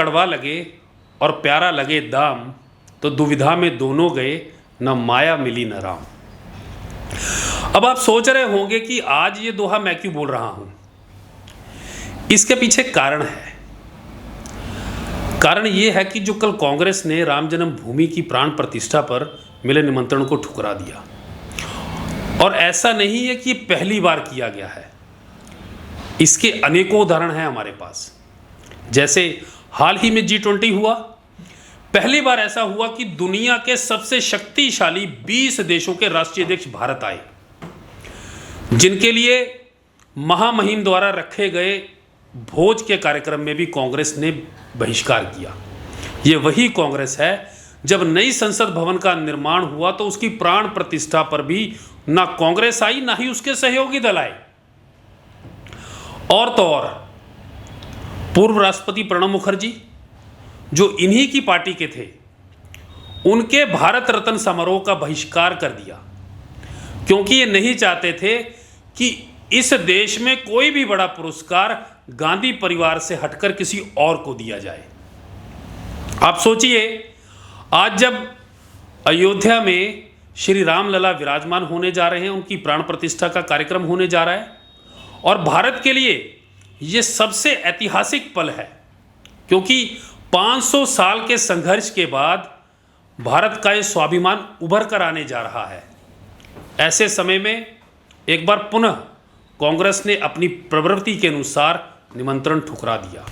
कड़वा लगे और प्यारा लगे दाम, तो दुविधा में दोनों गए, न माया मिली न राम। अब आप सोच रहे होंगे कि आज ये दोहा मैं क्यों बोल रहा हूं। इसके पीछे कारण है। कारण ये है कि जो कल कांग्रेस ने राम जन्मभूमि की प्राण प्रतिष्ठा पर मिले निमंत्रण को ठुकरा दिया, और ऐसा नहीं है कि पहली बार किया गया है। इसके अनेकों उदाहरण हैं हमारे पास। जैसे हाल ही में G20 हुआ। पहली बार ऐसा हुआ कि दुनिया के सबसे शक्तिशाली 20 देशों के राष्ट्रीय अध्यक्ष भारत आए, जिनके लिए महामहिम द्वारा रखे गए भोज के कार्यक्रम में भी कांग्रेस ने बहिष्कार किया। ये वही कांग्रेस है जब नई संसद भवन का निर्माण हुआ तो उसकी प्राण प्रतिष्ठा पर भी ना कांग्रेस आई, ना ही उसके सहयोगी दल आए। और तो और पूर्व राष्ट्रपति प्रणब मुखर्जी, जो इन्हीं की पार्टी के थे, उनके भारत रत्न समारोह का बहिष्कार कर दिया, क्योंकि ये नहीं चाहते थे कि इस देश में कोई भी बड़ा पुरस्कार गांधी परिवार से हटकर किसी और को दिया जाए। आप सोचिए, आज जब अयोध्या में श्री रामलला विराजमान होने जा रहे हैं, उनकी प्राण प्रतिष्ठा का कार्यक्रम होने जा रहा है, और भारत के लिए ये सबसे ऐतिहासिक पल है, क्योंकि 500 साल के संघर्ष के बाद भारत का ये स्वाभिमान उभर कर आने जा रहा है। ऐसे समय में एक बार पुनः कांग्रेस ने अपनी प्रवृत्ति के अनुसार निमंत्रण ठुकरा दिया।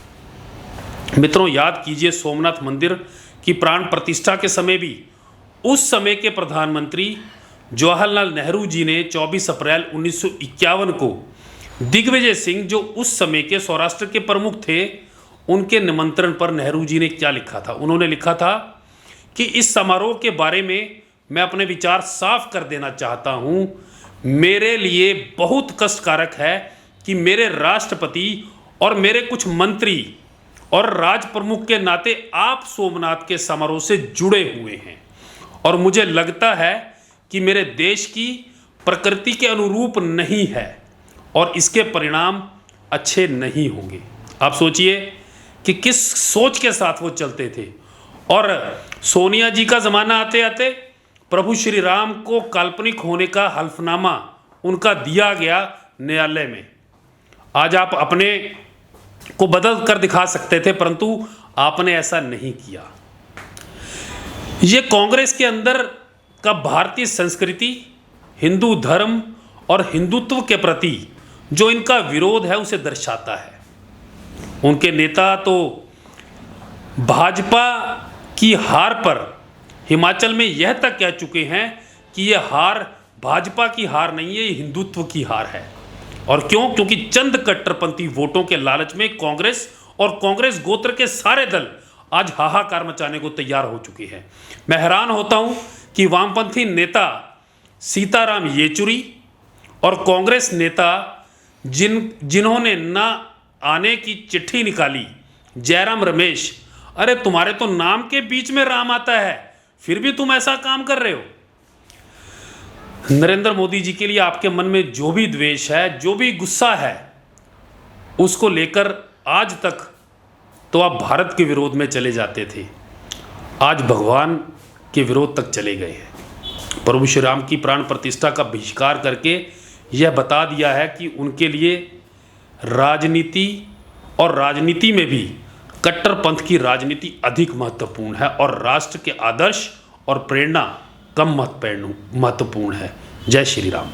मित्रों, याद कीजिए, सोमनाथ मंदिर की प्राण प्रतिष्ठा के समय भी उस समय के प्रधानमंत्री जवाहरलाल नेहरू जी ने 24 अप्रैल 1951 को दिग्विजय सिंह, जो उस समय के सौराष्ट्र के प्रमुख थे, उनके निमंत्रण पर नेहरू जी ने क्या लिखा था। उन्होंने लिखा था कि इस समारोह के बारे में मैं अपने विचार साफ कर देना चाहता हूं। मेरे लिए बहुत कष्टकारक है कि मेरे राष्ट्रपति और मेरे कुछ मंत्री और राज प्रमुख के नाते आप सोमनाथ के समारोह से जुड़े हुए हैं, और मुझे लगता है कि मेरे देश की प्रकृति के अनुरूप नहीं है और इसके परिणाम अच्छे नहीं होंगे। आप सोचिए कि किस सोच के साथ वो चलते थे। और सोनिया जी का ज़माना आते आते प्रभु श्री राम को काल्पनिक होने का हल्फनामा उनका दिया गया न्यायालय में। आज आप अपने को बदल कर दिखा सकते थे, परंतु आपने ऐसा नहीं किया। ये कांग्रेस के अंदर का भारतीय संस्कृति, हिंदू धर्म और हिंदुत्व के प्रति जो इनका विरोध है उसे दर्शाता है। उनके नेता तो भाजपा की हार पर हिमाचल में यह तक कह चुके हैं कि यह हार भाजपा की हार नहीं है, ये हिंदुत्व की हार है। और क्यों? क्योंकि चंद कट्टरपंथी वोटों के लालच में कांग्रेस और कांग्रेस गोत्र के सारे दल आज हाहाकार मचाने को तैयार हो चुके हैं। मैं हैरान होता हूं कि वामपंथी नेता सीताराम येचुरी और कांग्रेस नेता जिन्होंने न आने की चिट्ठी निकाली, जयराम रमेश, अरे तुम्हारे तो नाम के बीच में राम आता है, फिर भी तुम ऐसा काम कर रहे हो। नरेंद्र मोदी जी के लिए आपके मन में जो भी द्वेष है, जो भी गुस्सा है, उसको लेकर आज तक तो आप भारत के विरोध में चले जाते थे, आज भगवान के विरोध तक चले गए हैं। प्रभु श्री राम की प्राण प्रतिष्ठा का बहिष्कार करके यह बता दिया है कि उनके लिए राजनीति और राजनीति में भी कट्टरपंथ की राजनीति अधिक महत्वपूर्ण है और राष्ट्र के आदर्श और प्रेरणा कम महत्वपूर्ण है। जय श्री राम।